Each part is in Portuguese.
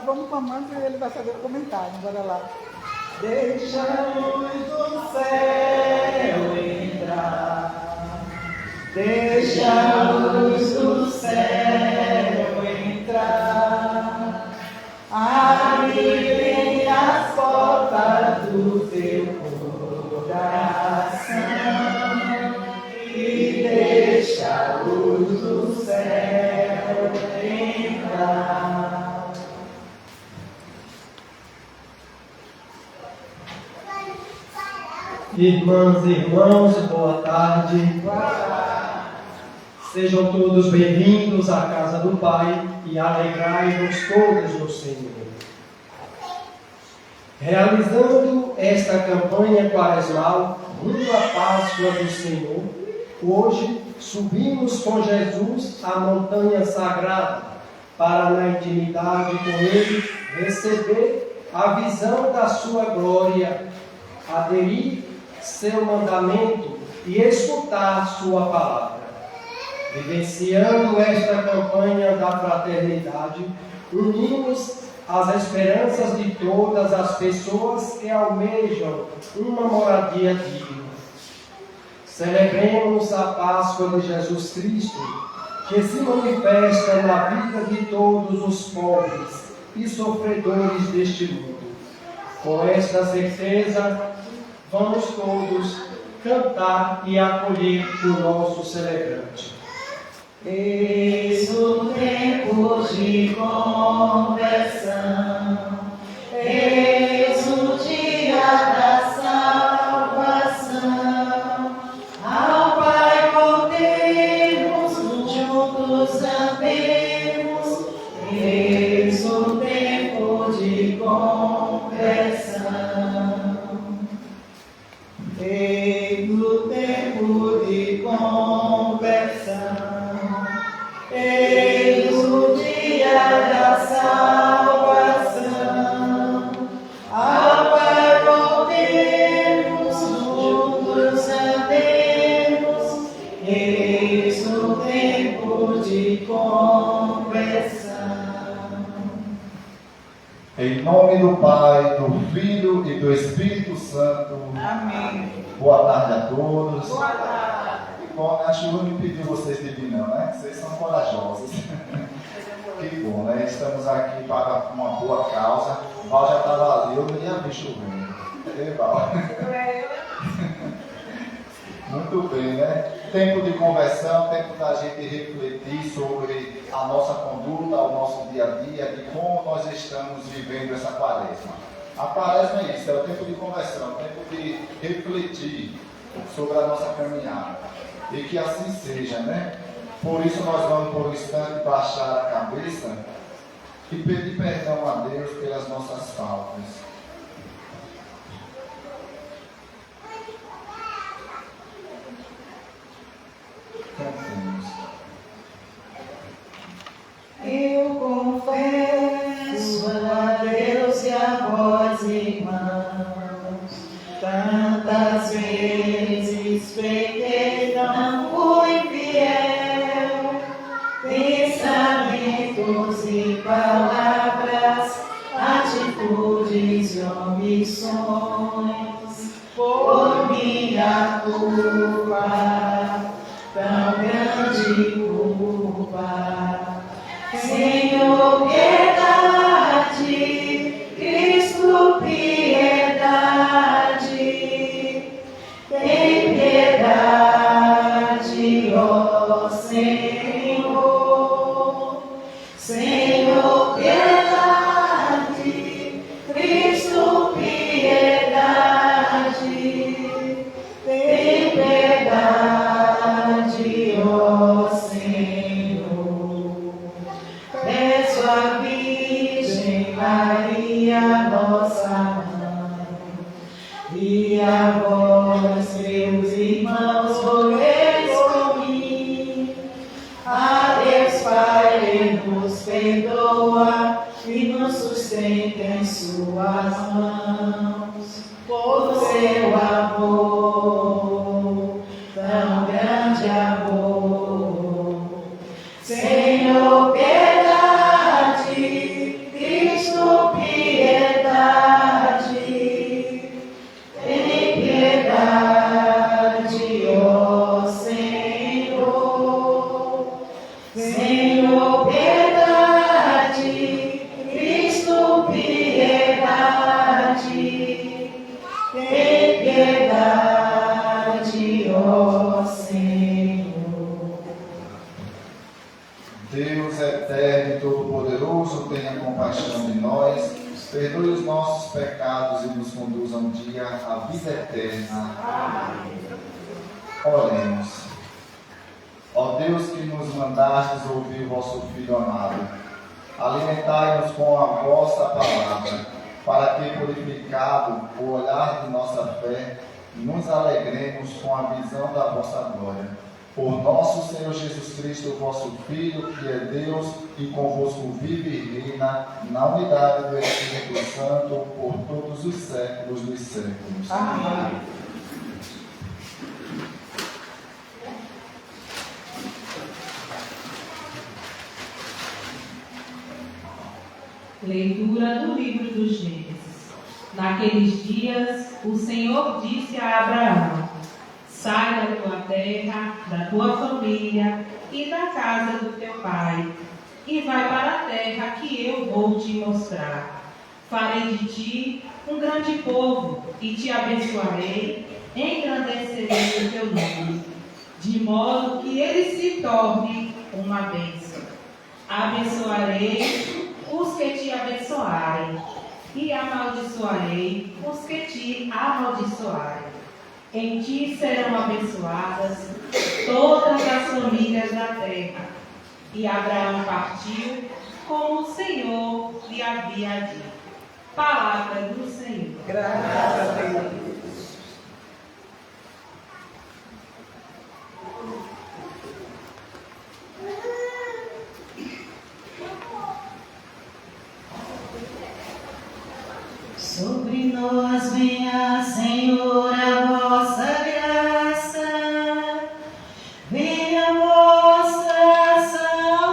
nós vamos clamando e ele vai fazer o comentário. Bora lá. Deixa a luz do céu entrar. Deixa a luz do céu entrar. Abre as portas do teu coração e deixa a luz do céu entrar. Irmãs e irmãos, boa tarde. Sejam todos bem-vindos à casa do Pai e alegrai-vos todos no Senhor. Realizando esta campanha quaresmal rumo à Páscoa do Senhor, hoje subimos com Jesus à montanha sagrada para, na intimidade com Ele, receber a visão da sua glória, aderir seu mandamento e escutar sua palavra. Vivenciando esta campanha da fraternidade, unimos as esperanças de todas as pessoas que almejam uma moradia digna. Celebremos a Páscoa de Jesus Cristo, que se manifesta na vida de todos os pobres e sofredores deste mundo. Com esta certeza, vamos todos cantar e acolher o nosso celebrante. Eis o tempo de conversão, eis o dia da salvação. Ao Pai voltemos, juntos andemos, eis o tempo de conversão. Eis o tempo de conversão. Eis o dia da salvação. Ao Pai voltemos, juntos andemos. Eis o tempo de conversão. Em nome do Pai, do Filho e do Espírito Santo. Amém. Boa tarde a todos. Boa tarde. Bom, a chuva não impediu vocês de vir não, né? Vocês são corajosos. Que bom, né? Estamos aqui para uma boa causa. O Val já estava ali, eu nem ia vir chovendo. Ei, Val? Muito bem, né? Tempo de conversão, tempo da gente refletir sobre a nossa conduta, o nosso dia a dia e como nós estamos vivendo essa quaresma. A quaresma é isso, é o tempo de conversão, o tempo de refletir sobre a nossa caminhada. E que assim seja, né? Por isso nós vamos por um instante baixar a cabeça e pedir perdão a Deus pelas nossas faltas. Cantemos. Eu confesso a Deus e a vós, irmãos, tantas vezes pequei, não fui fiel, pensamentos e palavras, atitudes e omissões, por minha culpa, tão grande culpa. Senhor, piedade, Cristo, piedade, tem piedade, ó Senhor. Senhor, piedade, Cristo, piedade, tem piedade, ó Senhor. Peço à Virgem Maria, nossa mãe, e a vós, meus irmãos, rogueis por mim. A Deus Pai, Ele nos perdoa e nos sustenta em suas mãos. Por seu amor, tão grande amor. Senhor, piedade, Cristo, tenha compaixão de nós, perdoe os nossos pecados e nos conduza um dia à vida eterna. Amém. Oremos. Ó Deus que nos mandastes ouvir o vosso Filho amado, alimentai-nos com a vossa palavra, para que, purificado o olhar de nossa fé, nos alegremos com a visão da vossa glória. Por nosso Senhor Jesus Cristo, vosso Filho, que é Deus e convosco vive e reina, na unidade do Espírito Santo, por todos os séculos dos séculos. Amém. Leitura do livro dos Gênesis. Naqueles dias, o Senhor disse a Abraão: sai da tua terra, da tua família e da casa do teu pai, e vai para a terra que eu vou te mostrar. Farei de ti um grande povo e te abençoarei, engrandecerei o teu nome, de modo que ele se torne uma bênção. Abençoarei os que te abençoarem, e amaldiçoarei os que te amaldiçoarem. Em ti serão abençoadas todas as famílias da terra. E Abraão partiu como o Senhor lhe havia dito. Palavra do Senhor. Graças a Deus. Sobre nós venha, Senhor, a vossa graça, venha a vossa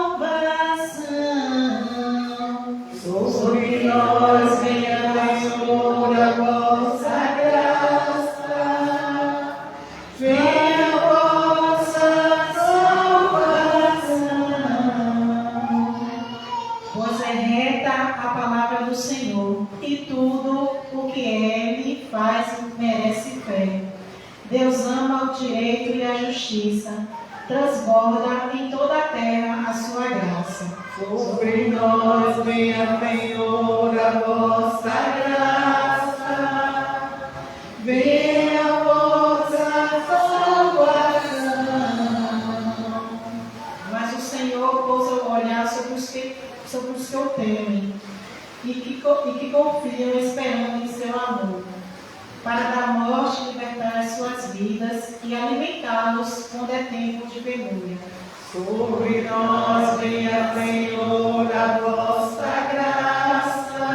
salvação. Sobre nós venha, Senhor, a vossa graça, venha a vossa salvação. Pois é reta a palavra do Senhor, e tudo o que Ele faz merece fé. Deus ama o direito e a justiça, transborda em toda a terra a sua graça. Sobre nós venha, Senhor, a vossa graça, venha a vossa salvação. Mas o Senhor pousa o olhar sobre os que o temem e que confiam esperando em seu amor, para da morte libertar as suas vidas e alimentá-los quando é tempo de penúria. Sobre nós venha, Senhor, a vossa graça,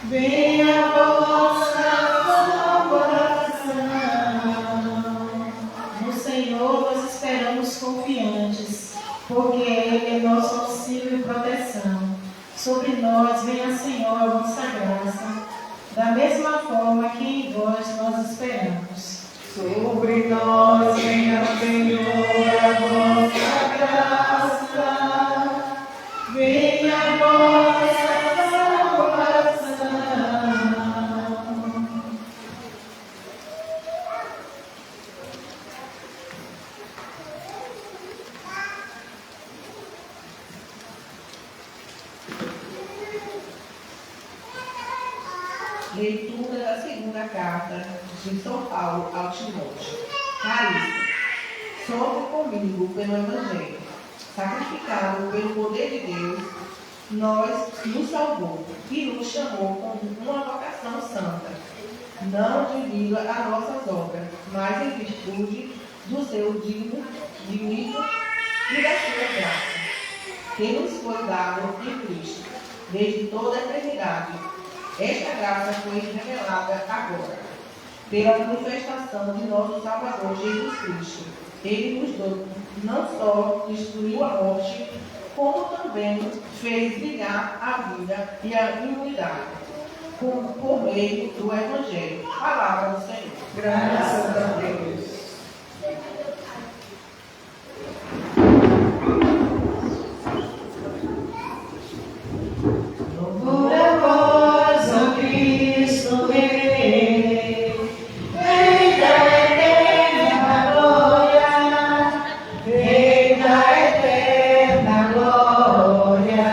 venha a vossa salvação. No Senhor nós esperamos confiantes, porque Ele é nosso auxílio e proteção. Sobre nós venha, Senhor, a vossa graça, da mesma forma que em vós nós esperamos. Sobre nós venha, Senhor, a vossa graça, venha a vossa salvação. Leitura da segunda carta de São Paulo ao Timóteo. Caríssimo, sofre comigo pelo Evangelho, sacrificado pelo poder de Deus, nos salvou e nos chamou com uma vocação santa, não devido a nossas obras, mas em virtude do seu divino e da sua graça, que nos foi dado em Cristo, desde toda a eternidade. Esta graça foi revelada agora, pela manifestação de nosso Salvador Jesus Cristo. Ele nos deu, não só destruiu a morte, como também fez brilhar a vida e a imunidade, por meio do Evangelho. Palavra do Senhor. Graças a Deus. Louvor a vós, ó Cristo Rei, Rei da eterna glória, Rei da eterna glória.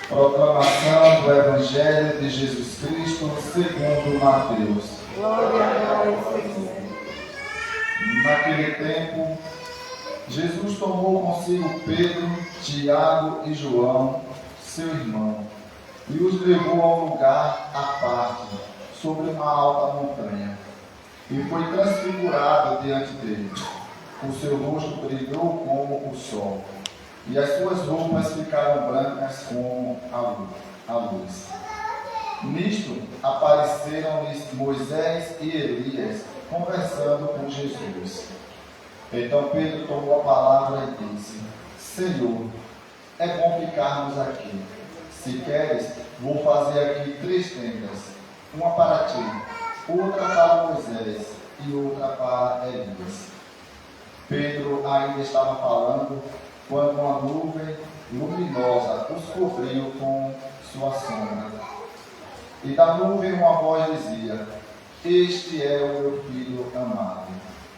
Proclamação do Evangelho de Jesus Cristo segundo Mateus. Glória a nós, Senhor. Naquele tempo, Jesus tomou consigo Pedro, Tiago e João, seu irmão, e os levou a um lugar à parte, sobre uma alta montanha, e foi transfigurado diante dele. O seu rosto brilhou como o sol, e as suas roupas ficaram brancas como a luz. Nisto apareceram-lhes Moisés e Elias, conversando com Jesus. Então Pedro tomou a palavra e disse: Senhor, é bom ficarmos aqui. Se queres, vou fazer aqui 3 tendas, uma para ti, outra para Moisés e outra para Elias. Pedro ainda estava falando quando uma nuvem luminosa os cobriu com sua sombra. E da nuvem uma voz dizia: Este é o meu filho amado,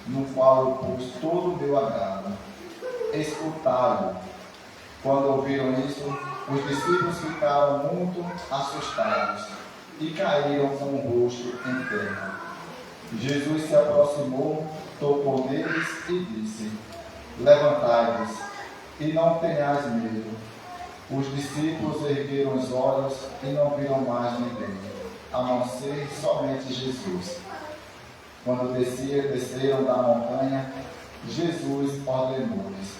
no qual eu pus todo o meu agrado. Escutai-o. Quando ouviram isso, os discípulos ficaram muito assustados e caíram com o rosto em terra. Jesus se aproximou, tocou neles e disse: Levantai-vos e não tenhais medo. Os discípulos ergueram os olhos e não viram mais ninguém, a não ser somente Jesus. Quando desceram da montanha, Jesus ordenou-lhes: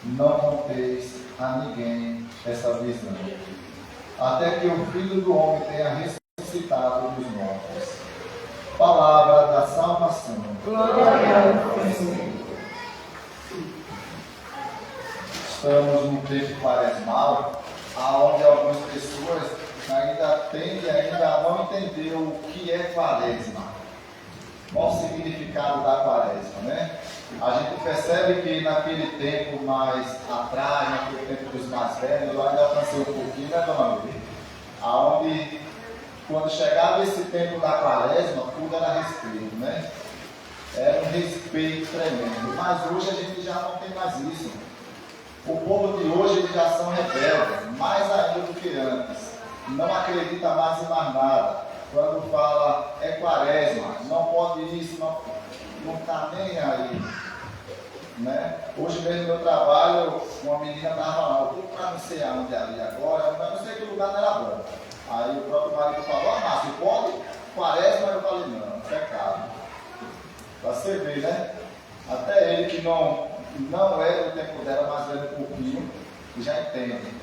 Não conteis a ninguém essa visão, até que o Filho do Homem tenha ressuscitado dos mortos. Palavra da salvação. Glória a Deus, Senhor. Estamos num tempo quaresmal, onde algumas pessoas ainda tendem a não entender o que é quaresma. Qual o significado da quaresma, né? A gente percebe que naquele tempo mais atrás, naquele tempo dos mais velhos, eu ainda alcancei um pouquinho, né, dona Maria? Aonde, quando chegava esse tempo da quaresma, tudo era respeito, né? Era um respeito tremendo. Mas hoje a gente já não tem mais isso. O povo de hoje, eles já são rebeldes, mais ainda do que antes. Não acredita mais em mais nada. Quando fala é quaresma, não pode isso, não está nem aí. Né? Hoje mesmo no meu trabalho, uma menina estava lá, eu vou para não sei aonde ali agora, mas não sei que lugar não era bom. Aí o próprio marido falou: Márcio, pode? Quaresma? Eu falei: não, pecado. Para você ver, né? Até ele que não é do tempo dela, mas é do pouquinho, já entende.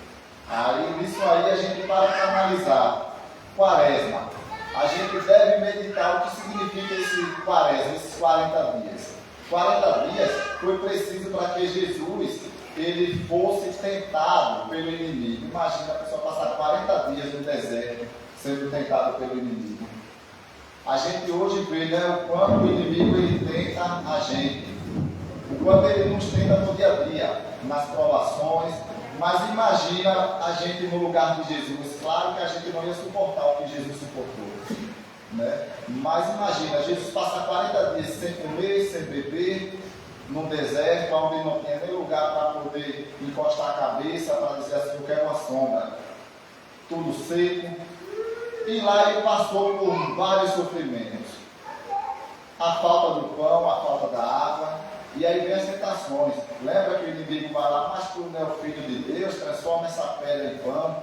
Aí nisso aí a gente para analisar. Quaresma. A gente deve meditar o que significa esse quaresma, esses 40 dias. 40 dias foi preciso para que Jesus ele fosse tentado pelo inimigo. Imagina a pessoa passar 40 dias no deserto sendo tentado pelo inimigo. A gente hoje vê, né, o quanto o inimigo ele tenta a gente, o quanto ele nos tenta no dia a dia, nas provações. Mas imagina a gente no lugar de Jesus. Claro que a gente não ia suportar o que Jesus suportou, né? Mas imagina, Jesus passa 40 dias sem comer, sem beber, num deserto, onde não tinha nem lugar para poder encostar a cabeça, para dizer assim: eu quero uma sombra. Tudo seco. E lá ele passou por vários sofrimentos. A falta do pão, a falta da água. E aí vem as tentações. Lembra que o inimigo vai lá: mas tu não é o Filho de Deus, transforma essa pedra em pão.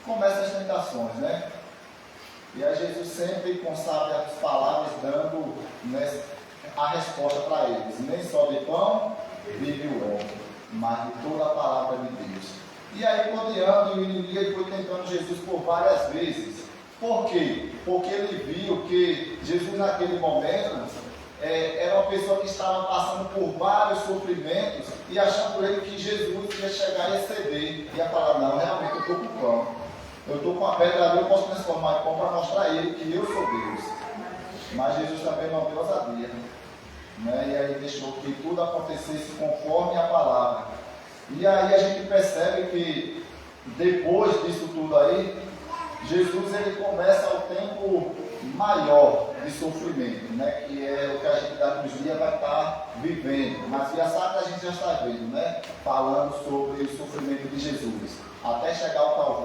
Começam as tentações, né? E aí Jesus sempre, com sábias palavras, dando, né, a resposta para eles. Nem só de pão vive o homem, mas de toda a palavra de Deus. E aí, rodeando, o inimigo foi tentando Jesus por várias vezes. Por quê? Porque ele viu que Jesus, naquele momento, era uma pessoa que estava passando por vários sofrimentos e achando ele que Jesus ia chegar e ceder. Ia falar: não, realmente eu estou com pão, eu estou com a pedra ali, eu posso transformar em pão para mostrar a ele que eu sou Deus. Mas Jesus também não deu ousadia, né? E aí deixou que tudo acontecesse conforme a palavra. E aí a gente percebe que depois disso tudo aí, Jesus ele começa o tempo maior de sofrimento, né? Que é o que a gente daqui uns dias vai estar vivendo. Mas via sacra a gente já está vendo, né? Falando sobre o sofrimento de Jesus, até chegar ao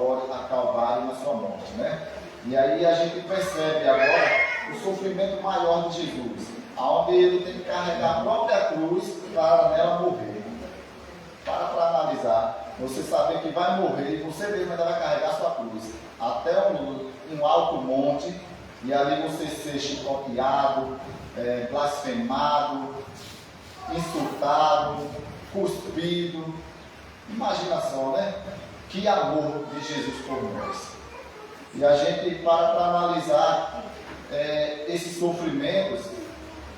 Calvário na sua morte, né? E aí a gente percebe agora o sofrimento maior de Jesus, onde ele tem que carregar a própria cruz para nela morrer. Para analisar, você saber que vai morrer e você mesmo ainda vai carregar a sua cruz até um alto monte, e ali você ser chicoteado, blasfemado, insultado, cuspido. Imagina só, né? Que amor de Jesus por nós. E a gente para analisar esses sofrimentos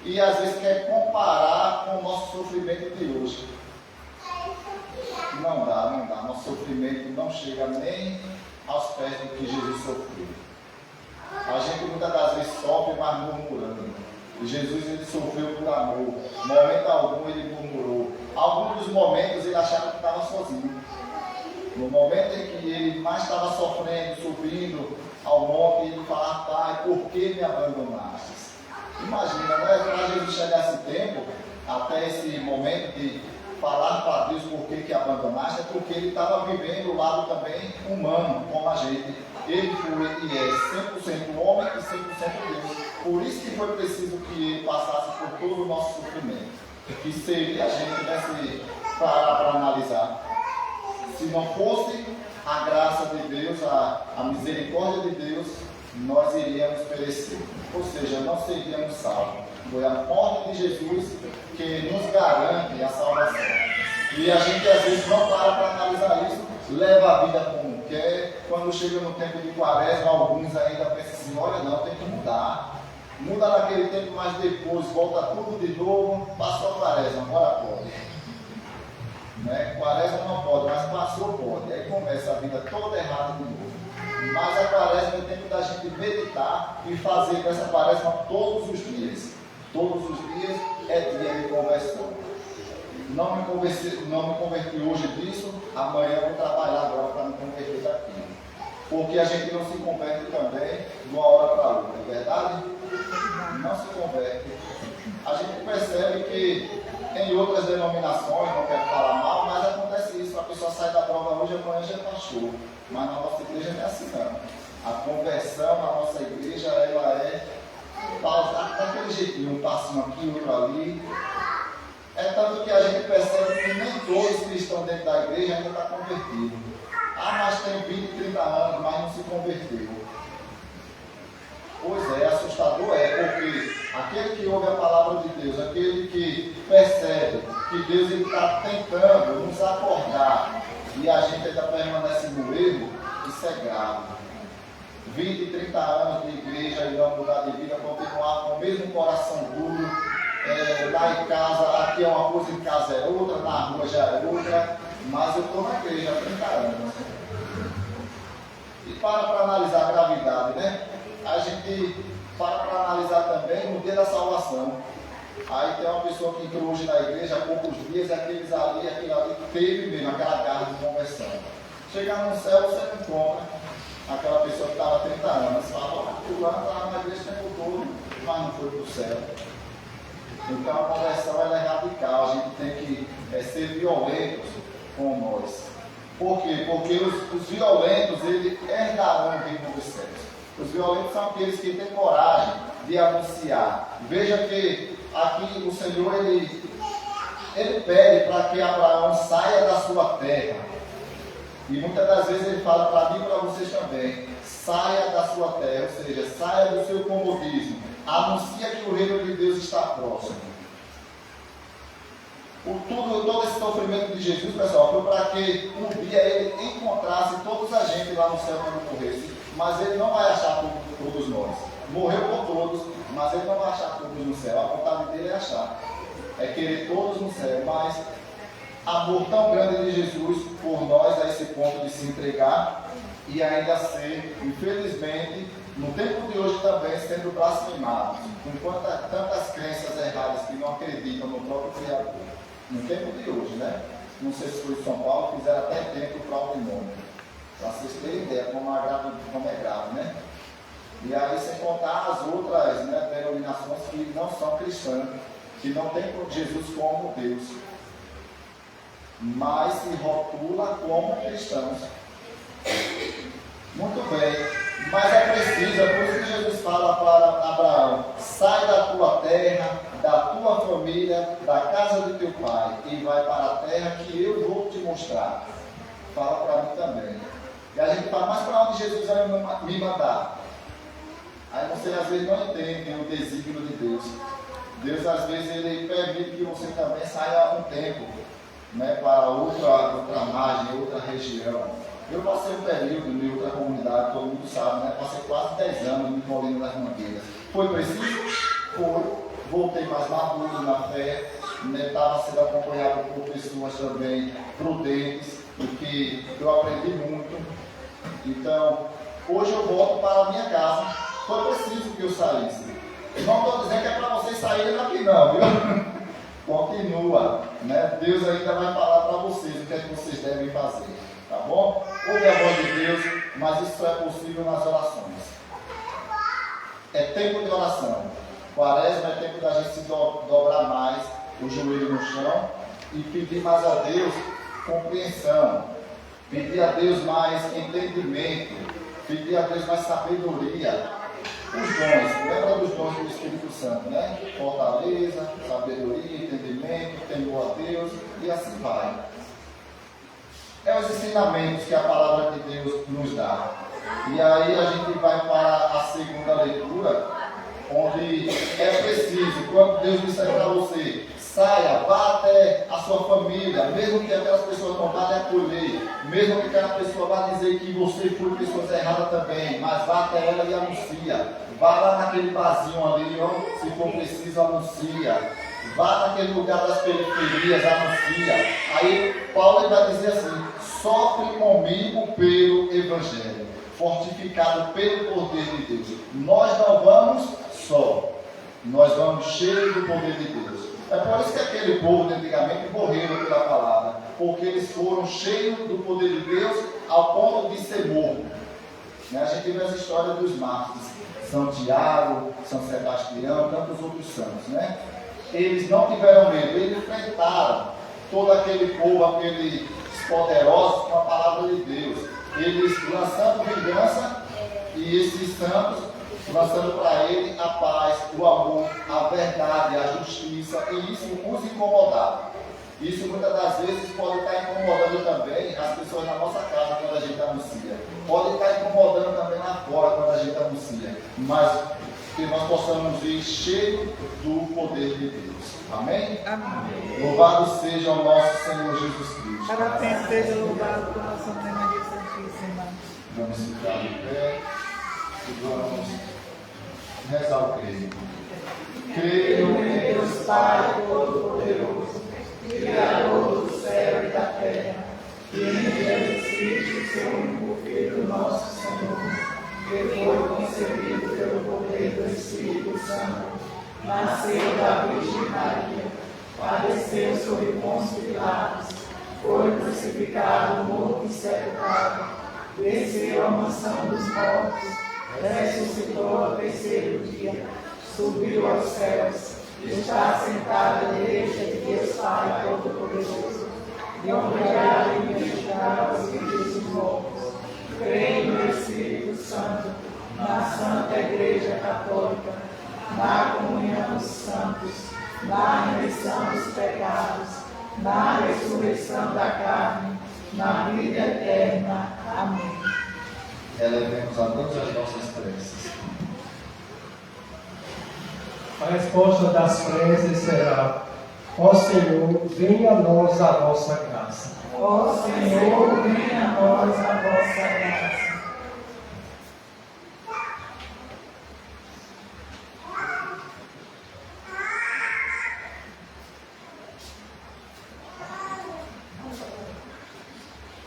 e às vezes quer comparar com o nosso sofrimento de hoje. Não dá. Nosso sofrimento não chega nem aos pés do que Jesus sofreu. A gente muitas das vezes sofre, mas murmurando. E Jesus ele sofreu por amor. Momento algum ele murmurou. Alguns dos momentos ele achava que estava sozinho. No momento em que ele mais estava sofrendo, subindo ao monte, ele falava: Pai, por que me abandonaste? Imagina, né? Para Jesus chegar a esse tempo, até esse momento de falar para Deus por que abandonaste, é porque ele estava vivendo o lado também humano, como a gente. Ele foi e é 100% homem e 100% Deus. Por isso que foi preciso que ele passasse por todo o nosso sofrimento. Que seria a gente, né, para analisar. Se não fosse a graça de Deus, a misericórdia de Deus, nós iríamos perecer. Ou seja, não seríamos salvos. Foi a morte de Jesus que nos garante a salvação. E a gente às vezes não para analisar isso, leva a vida como quer. Quando chega no tempo de quaresma, alguns ainda pensam assim: olha, não, tem que mudar. Muda naquele tempo, mas depois volta tudo de novo, passou a quaresma, agora pode. Né? Quaresma não pode, mas passou pode. Aí começa a vida toda errada de novo. Mas a quaresma é o tempo da gente meditar e fazer dessa quaresma todos os dias. Todos os dias é dia de conversão. Não me converti hoje disso, amanhã eu vou trabalhar agora para me converter daquilo. Porque a gente não se converte também de uma hora para outra, é verdade? Não se converte. A gente percebe que em outras denominações, não quero falar mal, mas acontece isso: a pessoa sai da prova hoje, amanhã já é pastor. Mas na nossa igreja não é assim não. A conversão na nossa igreja, ela é daquele jeitinho, um passinho aqui, outro ali. É tanto que a gente percebe que nem todos que estão dentro da igreja ainda estão convertidos. Mas tem 20, 30 anos, mas não se converteu. Pois é, assustador porque aquele que ouve a palavra de Deus, aquele que percebe que Deus está tentando nos acordar e a gente ainda permanece no erro, isso é grave. 20, 30 anos de igreja e não mudar de vida, continuar com o mesmo coração duro. Lá em casa, aqui é uma coisa, em casa é outra, na rua já é outra, mas eu estou na igreja há 30 anos. E para analisar a gravidade, né? A gente para analisar também no dia da salvação. Aí tem uma pessoa que entrou hoje na igreja há poucos dias, aquele ali teve mesmo aquela garra de conversão. Chegar no céu, você não encontra aquela pessoa que estava há 30 anos. Fala: fulano estava na igreja o tempo todo, mas não foi para o céu. Então a conversão ela é radical, a gente tem que ser violentos com nós. Por quê? Porque os violentos, eles herdarão o reino dos céus. Os violentos são aqueles que têm coragem de anunciar. Veja que aqui o Senhor, ele pede para que Abraão saia da sua terra. E muitas das vezes ele fala para mim e para vocês também: saia da sua terra, ou seja, saia do seu comodismo. Anuncia que o reino de Deus está próximo. Todo esse sofrimento de Jesus, pessoal, foi para que um dia ele encontrasse todos a gente lá no céu quando morresse. Mas ele não vai achar todos nós. Morreu por todos, mas ele não vai achar todos no céu. A vontade dele é achar. É querer todos no céu. Mas amor tão grande de Jesus por nós a esse ponto de se entregar e ainda ser, infelizmente, no tempo de hoje também sendo blasfemados, com tantas crenças erradas que não acreditam no próprio Criador. No tempo de hoje, né? Não sei se foi em São Paulo, fizeram até templo para o demônio. Para vocês terem ideia como a como é grave, né? E aí, sem contar as outras, né, denominações que não são cristãs, que não têm Jesus como Deus, mas se rotula como cristãos. Muito bem, mas é preciso, é por isso que Jesus fala para Abraão: sai da tua terra, da tua família, da casa de teu pai, e vai para a terra que eu vou te mostrar. Fala para mim também. E a gente fala: mas para onde Jesus vai me mandar? Aí você às vezes não entende o desígnio de Deus. Deus às vezes ele permite que você também saia um tempo, né, para outra margem, outra região. Eu passei um período em outra comunidade, todo mundo sabe, né? Passei quase 10 anos me envolvendo nas mangueiras. Foi preciso? Foi. Voltei mais maduro na fé, né? Estava sendo acompanhado por pessoas também prudentes, porque eu aprendi muito. Então, hoje eu volto para a minha casa. Foi preciso que eu saísse. Não estou dizendo que é para vocês saírem daqui não, viu? Continua, né? Deus ainda vai falar para vocês o que é que vocês devem fazer, tá bom? Ouve a voz de Deus, mas isso só é possível nas orações. É tempo de oração. Quaresma é tempo da gente se dobrar mais o joelho no chão e pedir mais a Deus compreensão, pedir a Deus mais entendimento, pedir a Deus mais sabedoria. Os dons, lembra dos dons do Espírito Santo, né? Fortaleza, sabedoria, entendimento, temor a Deus e assim vai. É os ensinamentos que a palavra de Deus nos dá. E aí a gente vai para a segunda leitura, onde é preciso, quando Deus disser para você: saia, vá até a sua família, mesmo que aquelas pessoas não vá lhe acolher, mesmo que aquela pessoa vá dizer que você foi pessoas erradas também, mas vá até ela e anuncia. Vá lá naquele barzinho ali, ó, se for preciso, anuncia. Vá naquele lugar das periferias, anuncia. Aí Paulo vai dizer assim: sofre comigo pelo Evangelho, fortificado pelo poder de Deus. Nós não vamos só, nós vamos cheios do poder de Deus. É por isso que aquele povo de antigamente morreram pela palavra, porque eles foram cheios do poder de Deus ao ponto de ser morto. A gente vê as histórias dos mártires, São Tiago, São Sebastião, tantos outros santos, né? Eles não tiveram medo, eles enfrentaram todo aquele povo, aqueles poderosos com a palavra de Deus. Eles lançando vingança e esses santos lançando para ele a paz, o amor, a verdade, a justiça, e isso os incomodava. Isso muitas das vezes pode estar incomodando também as pessoas na nossa casa quando a gente anuncia. Pode estar incomodando também lá fora quando a gente anuncia. Mas que nós possamos ir cheio do poder de Deus. Amém? Amém. Louvado seja o nosso Senhor Jesus Cristo. Para sempre seja louvado por nossa Mãe Maria Santíssima. Vamos ficar de pé e vamos rezar o creio. Creio em Deus Pai Todo-Poderoso, Criador do céu e da terra, e em Jesus Cristo, seu único Filho, nosso Senhor, que foi concebido pelo poder do Espírito Santo, nasceu da Virgem Maria, padeceu sob Pôncio Pilatos, foi crucificado, morto e sepultado, desceu à mansão dos mortos, ressuscitou ao terceiro dia, subiu aos céus, está sentado à direita de Deus Pai Todo-Poderoso, de onde há de investigar os vivos e os mortos. Creio no Espírito Santo, na Santa Igreja Católica, na comunhão dos santos, na remissão dos pecados, na ressurreição da carne, na vida eterna. Amém. Elevemos a Deus as nossas preces. A resposta das preces será: ó Senhor, venha a nós a vossa graça. Ó Senhor, venha a nós a vossa graça.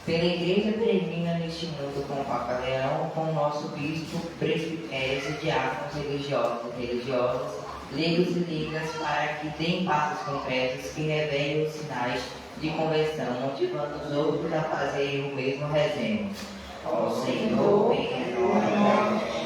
Pela Igreja peregrina neste mundo com o Papa Leão, com o nosso bispo, presbitérios, diáconos religiosos e religiosas, leigos e leigas, para que deem passos concretos que revelem os sinais de conversão, motivando os outros a fazerem o mesmo, rezemos. Ó Senhor, venha a nós.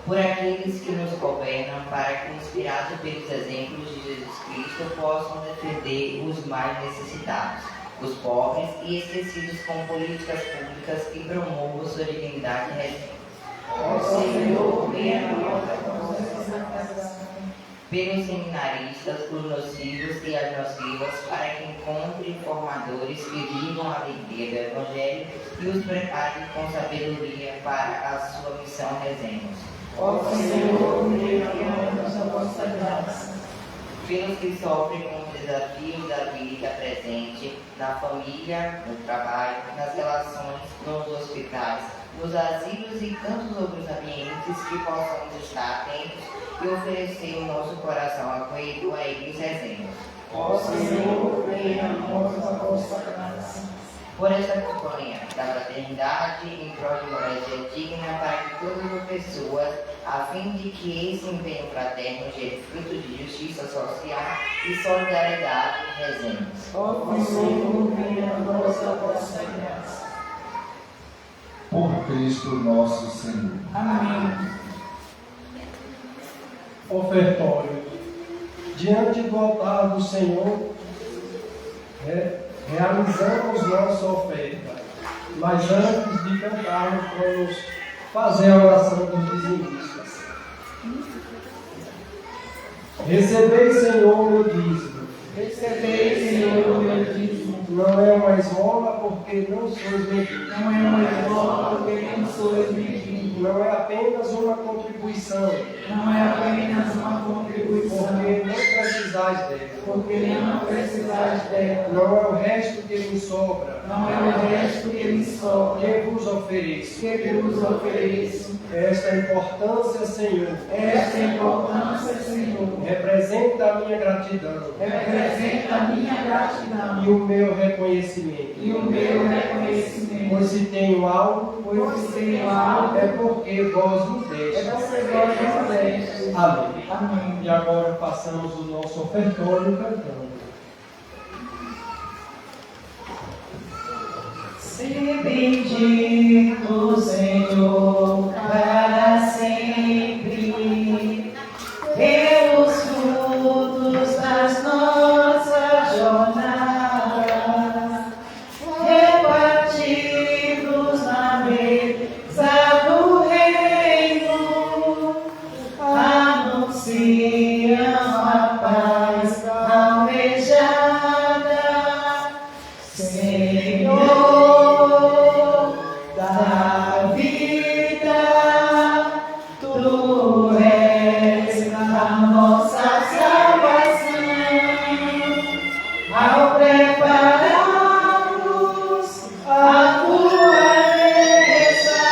Por aqueles que nos governam, para que, inspirados pelos exemplos de Jesus Cristo, possam defender os mais necessitados, os pobres e esquecidos, com políticas públicas que promovam sua dignidade e respeito. Ó Senhor, venha a nós. Pelos seminaristas, os nocivos e as nocivas, para que encontrem formadores que vivam a alegria do Evangelho e os preparem com sabedoria para a sua missão, rezemos. Ó Senhor, venha a nós a vossa graça. Pelos que sofrem com os desafios da vida presente, na família, no trabalho, nas relações, nos hospitais, nos asilos e tantos outros ambientes, que possamos estar atentos e oferecer o nosso coração acolhido a eles, rezemos. Ó Senhor, venha a nós a vossa graça. Por esta campanha da fraternidade em prol de uma moradia digna para que todas as pessoas, a fim de que esse empenho fraterno gere fruto de justiça social e solidariedade, rezemos. Ó Senhor, venha a nós a vossa graça. Por Cristo nosso Senhor. Amém. Ofertório. Diante do altar do Senhor, realizamos nossa oferta, mas antes de cantarmos, vamos fazer a oração dos dizimistas. Recebei, Senhor, meu dízimo. Recebei, Senhor, meu dízimo. Não é uma esmola, porque não sois medido. Não é uma esmola, porque não sois medido. Não é apenas uma contribuição, Não é apenas uma contribuição, porque não precisais dela. porque não precisais dela. Não é o resto que me sobra, Não é o resto que me sobra, que vos ofereço. que vos ofereço. Esta importância, Senhor, Esta importância, Senhor, representa a minha gratidão representa a minha gratidão e o meu reconhecimento. e o meu reconhecimento. Pois se tenho algo, Pois se tenho algo, é porque vós me é deixas. você vós destes. Amém. Amém. E agora passamos o nosso ofertório cantando. Se bendito, Senhor, para sempre, pelos frutos das nossas jornadas, repartidos na mesa do reino, anunciam a paz almejada. Senhor da vida, Tu és a nossa salvação. Ao prepararmos a Tua mesa,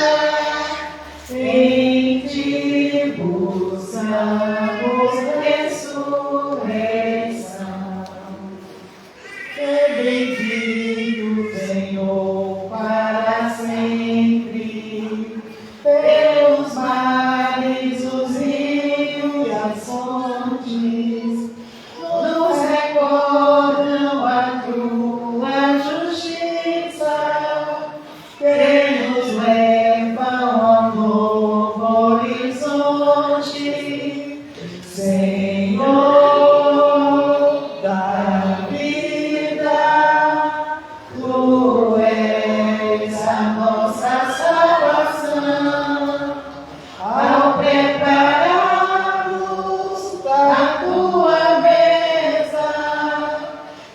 em Ti buscamos ressurreição. Bendito, Senhor, para sempre, pelos mares, os rios e as fontes, nos recordam a Tua justiça, que nos levam a um novo horizonte. Senhor da vida, Tu és a nossa salvação. Ao prepararmos a Tua mesa,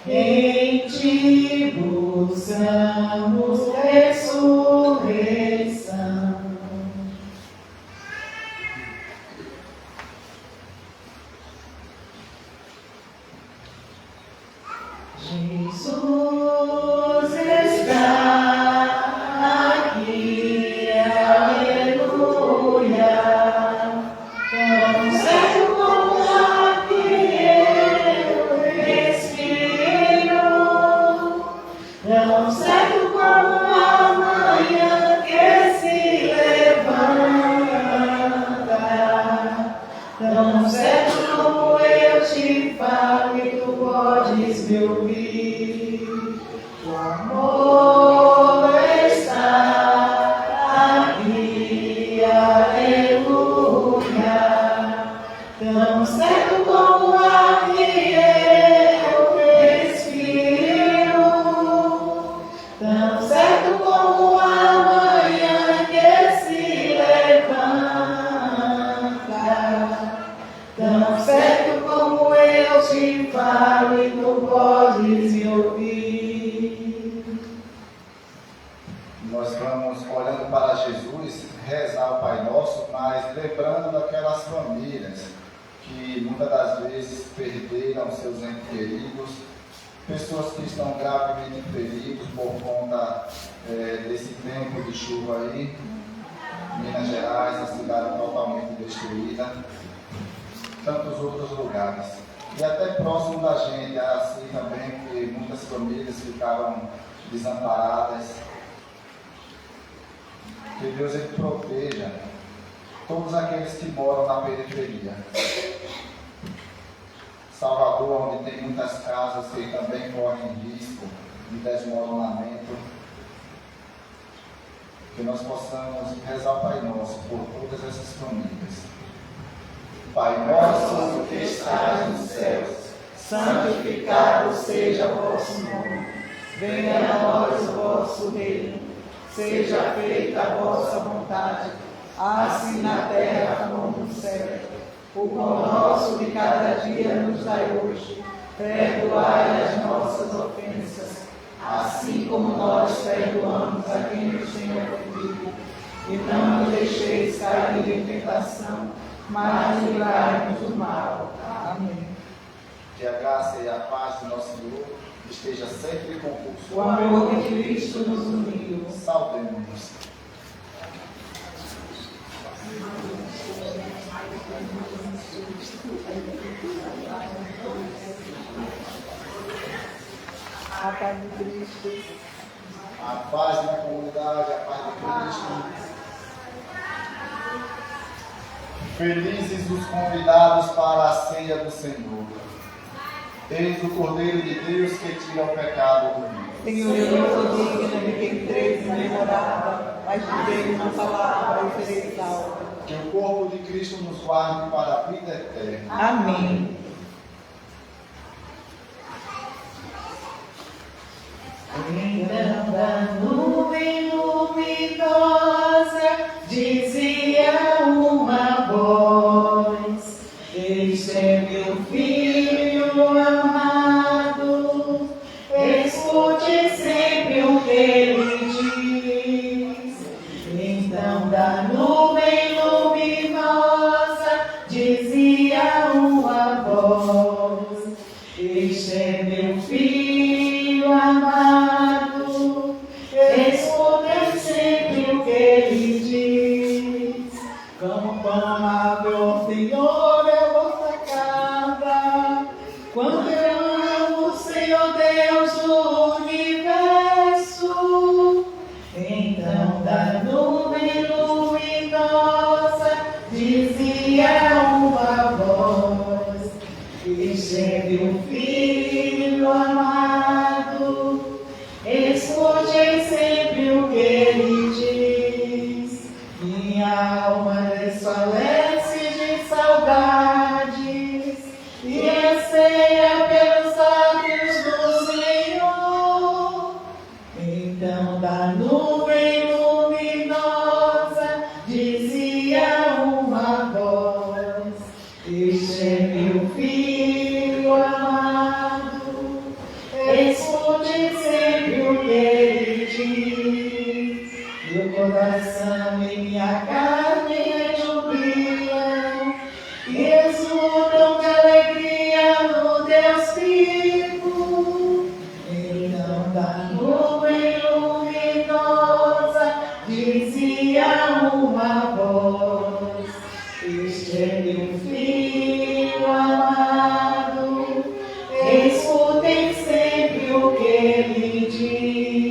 em Ti buscamos ressurreição. Jesus está aqui, aleluia. Tão certo como a que eu respiro, tão certo como a manhã que tão certo como a manhã que se levanta, tão certo como eu te falo e tu podes me ouvir. Nós vamos, olhando para Jesus, rezar o Pai Nosso, mas lembrando daquelas famílias que muitas das vezes perderam seus entes queridos, pessoas que estão gravemente feridos por conta desse tempo de chuva aí. Minas Gerais, a cidade totalmente destruída, tantos outros lugares. E até próximo da gente, assim também, que muitas famílias ficaram desamparadas. Que Deus ele proteja todos aqueles que moram na periferia. Salvador, onde tem muitas casas que também correm risco de desmoronamento. Que nós possamos rezar o Pai Nosso por todas essas famílias. Pai nosso que estás nos céus, santificado seja o vosso nome. Venha a nós o vosso reino. Seja feita a vossa vontade, assim na terra como no céu. O pão nosso de cada dia nos dai hoje. Perdoai as nossas ofensas, assim como nós perdoamos a quem nos tem ofendido. E não nos deixeis cair em tentação, mas livrai-nos do mal. Amém. Que a graça e a paz do nosso Senhor esteja sempre convosco. O amor de Cristo nos uniu. Saudemos-nos. A paz de Cristo. A paz na comunidade, a paz de Cristo. Felizes os convidados para a ceia do Senhor. Eis o Cordeiro de Deus que tira o pecado do mundo. Senhor, eu não sou digna de que entreis na minha morada, mas dizeis uma palavra e serei salvo. Que o corpo de Cristo nos guarde para a vida eterna. Amém. Então da nuvem luminosa dizia uma voz: este é meu filho amado, escute sempre o que ele diz. Então da nuvem luminosa dizia uma voz: este é meu filho amado, escutem sempre o que ele diz. Como amável, Senhor, é vossa casa, quando eu amo, Senhor Deus do universo. Então da nuvem luminosa dizia uma voz: este é meu filho amado, escute sempre o que ele diz. Minha alma desfalece de saudades e anseia pelos lábios do Senhor. Então da nuvem luminosa dizia uma voz: este é meu filho amado, escute sempre o que ele diz. Meu coração e minha carne jubilam e exultam de alegria no Deus vivo. Então da nuvem luminosa dizia uma voz: este é meu filho amado, escutem sempre o que ele diz.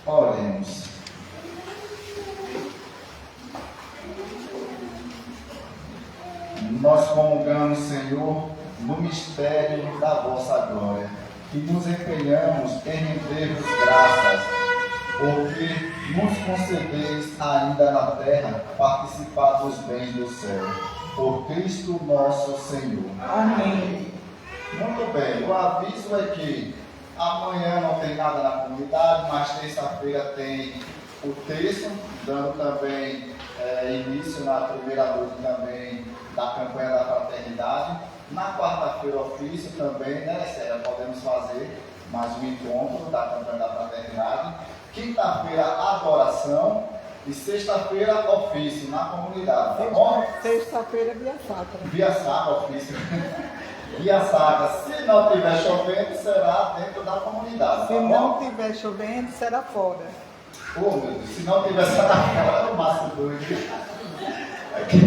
Oremos. Nós comungamos, Senhor, no mistério da vossa glória e nos empenhamos em render-vos graças, porque nos concedeis ainda na terra participar dos bens do céu. Por Cristo nosso Senhor. Amém. Muito bem, o aviso é que amanhã não tem nada na comunidade, mas terça-feira tem o texto, dando também início na primeira noite também da campanha da fraternidade. Na quarta-feira, ofício também, né, Célia? Podemos fazer mais um encontro da campanha da fraternidade. Quinta-feira, adoração. E sexta-feira, ofício na comunidade, tá bom? Sexta-feira, via sacra. Via sacra, ofício. Via sacra. Se não tiver chovendo, será dentro da comunidade, Se tá não bom? tiver chovendo, será fora. Ô, meu Deus, se não tiver será fora, o máximo doido. É que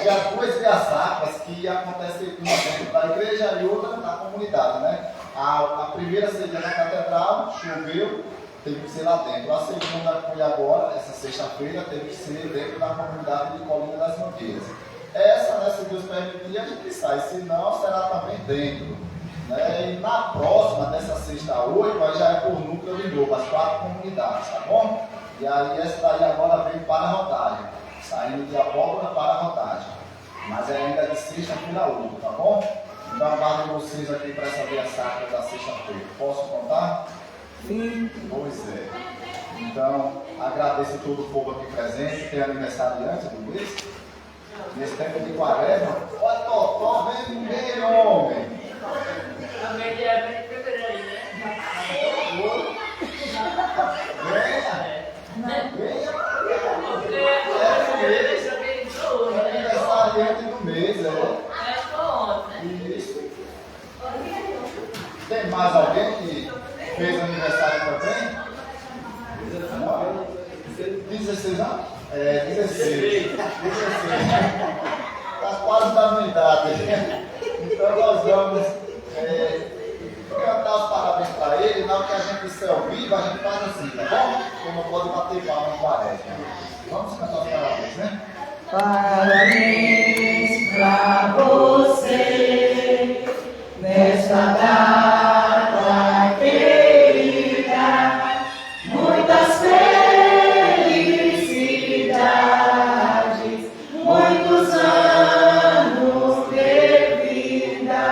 já duas via sacras que acontecem uma dentro da igreja e outra na comunidade, né? A primeira seria na catedral, choveu, teve que ser lá dentro. A segunda foi agora, essa sexta-feira, teve que ser dentro da comunidade de Colina das Mangueiras. Essa, né, se Deus permitir, a gente sai, se não, será também dentro. Né? E na próxima, dessa sexta a 8, aí já é por núcleo de novo, as 4 comunidades, tá bom? E aí essa daí agora vem para a Rodagem, saindo de Abóbora para a Rodagem. Mas é ainda de sexta-feira a 8, tá bom? Então aguardo vocês aqui para essa via sacra da sexta-feira. Posso contar? Sim. Pois é. Então, agradeço a todo o povo aqui presente, tem aniversariante do mês. Nesse tempo de quaresma, olha, Totó, vem no meio, homem. A meia vem primeiro aí, né? Venha. É Aniversariante do mês, é. ontem. Isso. Tem mais alguém que fez aniversário também? Não? 16 anos? É, 16. Está quase da minha idade. Então nós vamos cantar os parabéns para ele. Na hora que a gente disser ao vivo, a gente faz assim, tá bom? Porque não pode bater palma no parede. Vamos cantar os parabéns, né? Parabéns pra você nesta data querida, muitas felicidades, muitos anos de vida,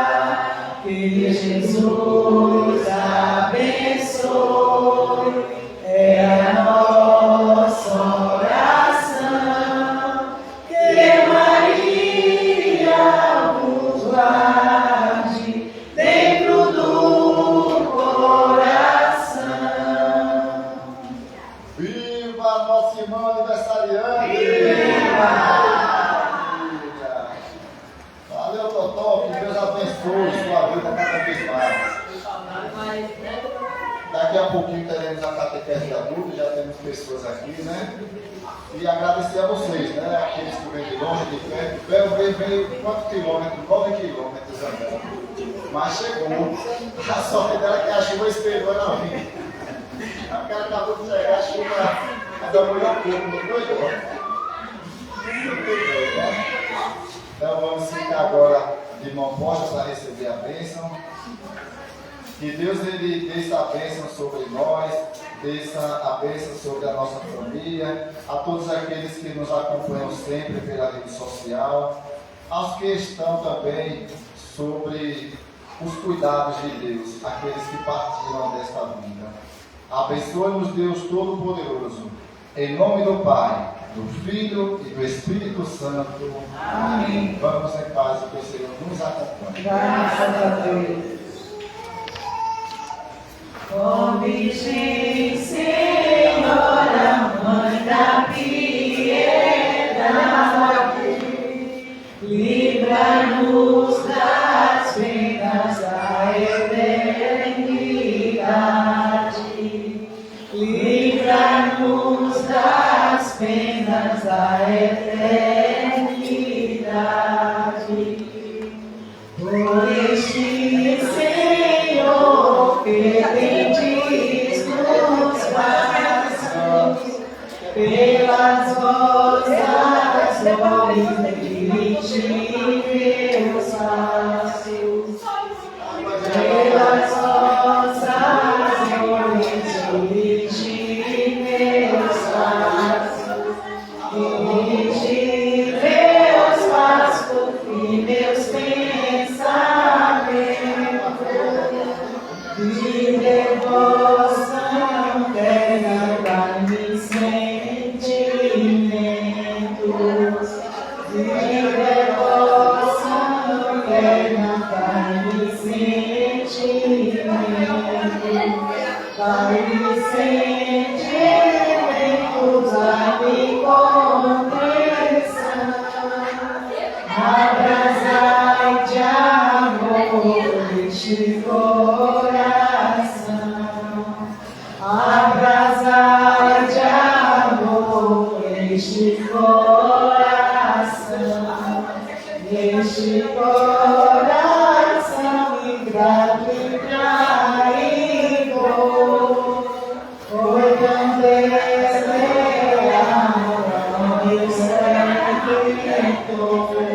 que Jesus abençoe, é a nossa oração, que Maria vos guarde dentro do coração. Viva nosso irmão aniversariante! Viva! Valeu, Totó, que Deus abençoe sua vida cada vez mais. Daqui a pouquinho teremos a catequese de adultos, já temos pessoas aqui, né? E agradecer a vocês, né? Aqueles que vêm de longe, de perto. Belo veio quantos quilômetros? 9 quilômetros andando. Mas chegou. A sorte dela é que a chuva esperou ela vir. Aquela acabou de chegar, a chuva molhou um pouco, não foi? Né? Então vamos ficar agora de mão posta para receber a bênção. Que Deus ele desça a bênção sobre nós, desça a bênção sobre a nossa família, a todos aqueles que nos acompanham sempre pela rede social, aos que estão também sobre os cuidados de Deus, aqueles que partiram desta vida. Abençoe-nos Deus Todo-Poderoso, em nome do Pai, do Filho e do Espírito Santo. Amém. Vamos em paz e que o Senhor nos acompanhe. Graças a Deus. Ó Virgem Senhora, Mãe da piedade, livra-nos das penas da eternidade. Livra-nos das penas da eternidade. Por este Senhor que tendes nos braços, pelas vossas dores dirigir meus passos, pelas vossas dores dirigir meus devoção eterna, dai-me sentimento, dai-me sentimento, dai-me compreensão, abrasai de amor este coração, abrasai de amor este coração, este coração ingrato e traidor, foi tão desleal ao meu Redentor.